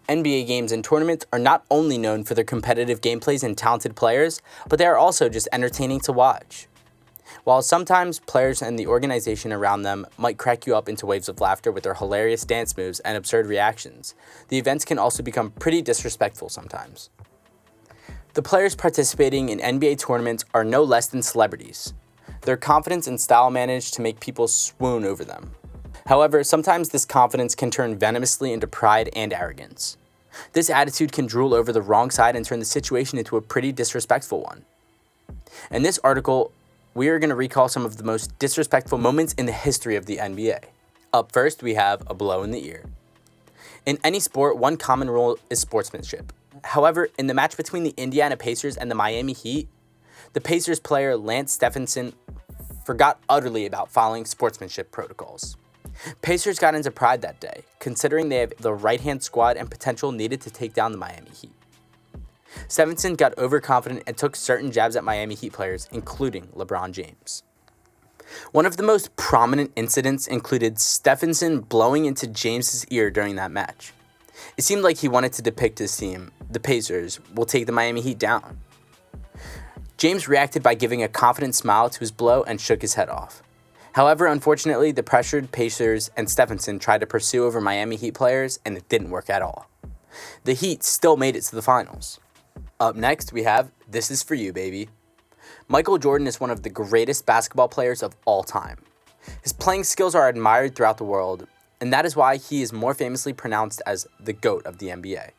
NBA games and tournaments are not only known for their competitive gameplays and talented players, but they are also just entertaining to watch. While sometimes players and the organization around them might crack you up into waves of laughter with their hilarious dance moves and absurd reactions, the events can also become pretty disrespectful sometimes. The players participating in NBA tournaments are no less than celebrities. Their confidence and style manage to make people swoon over them. However, sometimes this confidence can turn venomously into pride and arrogance. This attitude can drool over the wrong side and turn the situation into a pretty disrespectful one. In this article, we are going to recall some of the most disrespectful moments in the history of the NBA. Up first, we have a blow in the ear. In any sport, one common rule is sportsmanship. However, in the match between the Indiana Pacers and the Miami Heat, the Pacers player Lance Stephenson forgot utterly about following sportsmanship protocols. Pacers got into pride that day, considering they have the right-hand squad and potential needed to take down the Miami Heat. Stephenson got overconfident and took certain jabs at Miami Heat players, including LeBron James. One of the most prominent incidents included Stephenson blowing into James's ear during that match. It seemed like he wanted to depict his team, the Pacers, will take the Miami Heat down. James reacted by giving a confident smile to his blow and shook his head off. However, unfortunately, the pressured Pacers and Stephenson tried to pursue over Miami Heat players, and it didn't work at all. The Heat still made it to the finals. Up next, we have This Is For You, Baby. Michael Jordan is one of the greatest basketball players of all time. His playing skills are admired throughout the world, and that is why he is more famously pronounced as the GOAT of the NBA.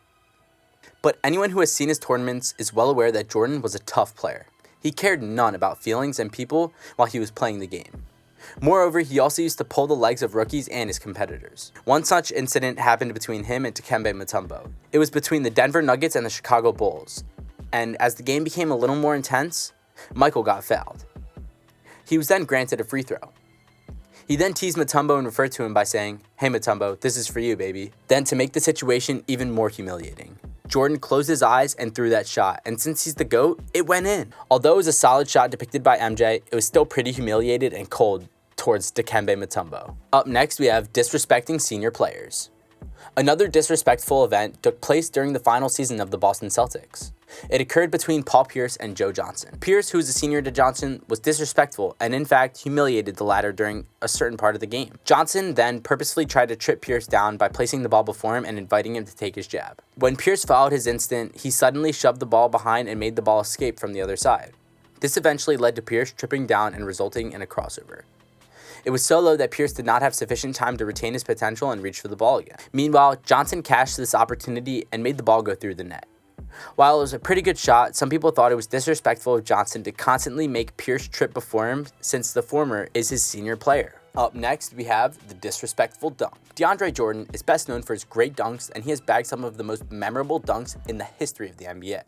But anyone who has seen his tournaments is well aware that Jordan was a tough player. He cared none about feelings and people while he was playing the game. Moreover, he also used to pull the legs of rookies and his competitors. One such incident happened between him and Dikembe Mutombo. It was between the Denver Nuggets and the Chicago Bulls, and as the game became a little more intense, Michael got fouled. He was then granted a free throw. He then teased Mutombo and referred to him by saying, "Hey Mutombo, this is for you, baby." Then, to make the situation even more humiliating, Jordan closed his eyes and threw that shot, and since he's the GOAT, it went in. Although it was a solid shot depicted by MJ, it was still pretty humiliated and cold towards Dikembe Mutombo. Up next, we have disrespecting senior players. Another disrespectful event took place during the final season of the Boston Celtics. It occurred between Paul Pierce and Joe Johnson. Pierce, who was a senior to Johnson, was disrespectful and in fact humiliated the latter during a certain part of the game. Johnson then purposefully tried to trip Pierce down by placing the ball before him and inviting him to take his jab. When Pierce followed his instinct, he suddenly shoved the ball behind and made the ball escape from the other side. This eventually led to Pierce tripping down and resulting in a crossover. It was so low that Pierce did not have sufficient time to retain his potential and reach for the ball again. Meanwhile, Johnson cashed this opportunity and made the ball go through the net. While it was a pretty good shot, some people thought it was disrespectful of Johnson to constantly make Pierce trip before him since the former is his senior player. Up next, we have the disrespectful dunk. DeAndre Jordan is best known for his great dunks, and he has bagged some of the most memorable dunks in the history of the NBA.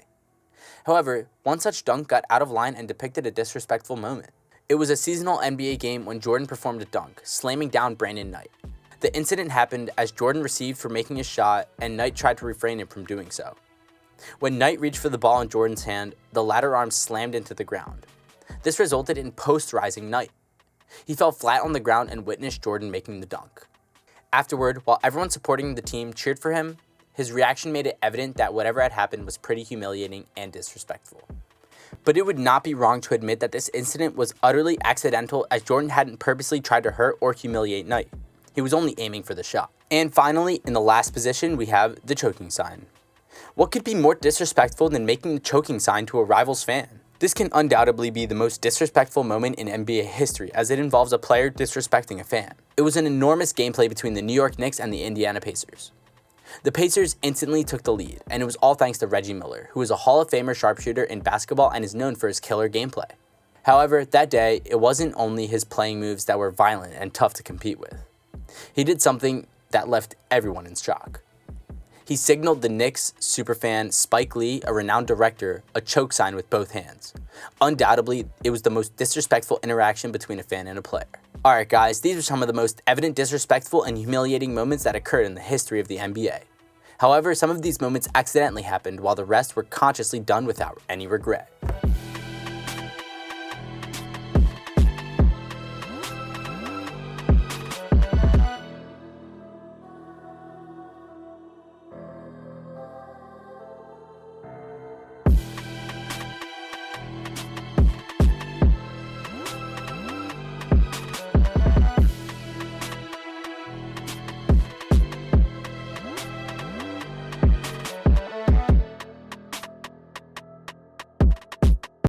However, one such dunk got out of line and depicted a disrespectful moment. It was a seasonal NBA game when Jordan performed a dunk, slamming down Brandon Knight. The incident happened as Jordan received for making a shot, and Knight tried to refrain him from doing so. When Knight reached for the ball in Jordan's hand, the latter arm slammed into the ground. This resulted in posterizing Knight. He fell flat on the ground and witnessed Jordan making the dunk. Afterward, while everyone supporting the team cheered for him, his reaction made it evident that whatever had happened was pretty humiliating and disrespectful. But it would not be wrong to admit that this incident was utterly accidental, as Jordan hadn't purposely tried to hurt or humiliate Knight. He was only aiming for the shot. And finally, in the last position, we have the choking sign. What could be more disrespectful than making the choking sign to a rival's fan? This can undoubtedly be the most disrespectful moment in NBA history, as it involves a player disrespecting a fan. It was an enormous gameplay between the New York Knicks and the Indiana Pacers. The Pacers instantly took the lead, and it was all thanks to Reggie Miller, who is a Hall of Famer sharpshooter in basketball and is known for his killer gameplay. However, that day, it wasn't only his playing moves that were violent and tough to compete with. He did something that left everyone in shock. He signaled the Knicks superfan Spike Lee, a renowned director, a choke sign with both hands. Undoubtedly, it was the most disrespectful interaction between a fan and a player. Alright guys, these are some of the most evident disrespectful and humiliating moments that occurred in the history of the NBA. However, some of these moments accidentally happened while the rest were consciously done without any regret.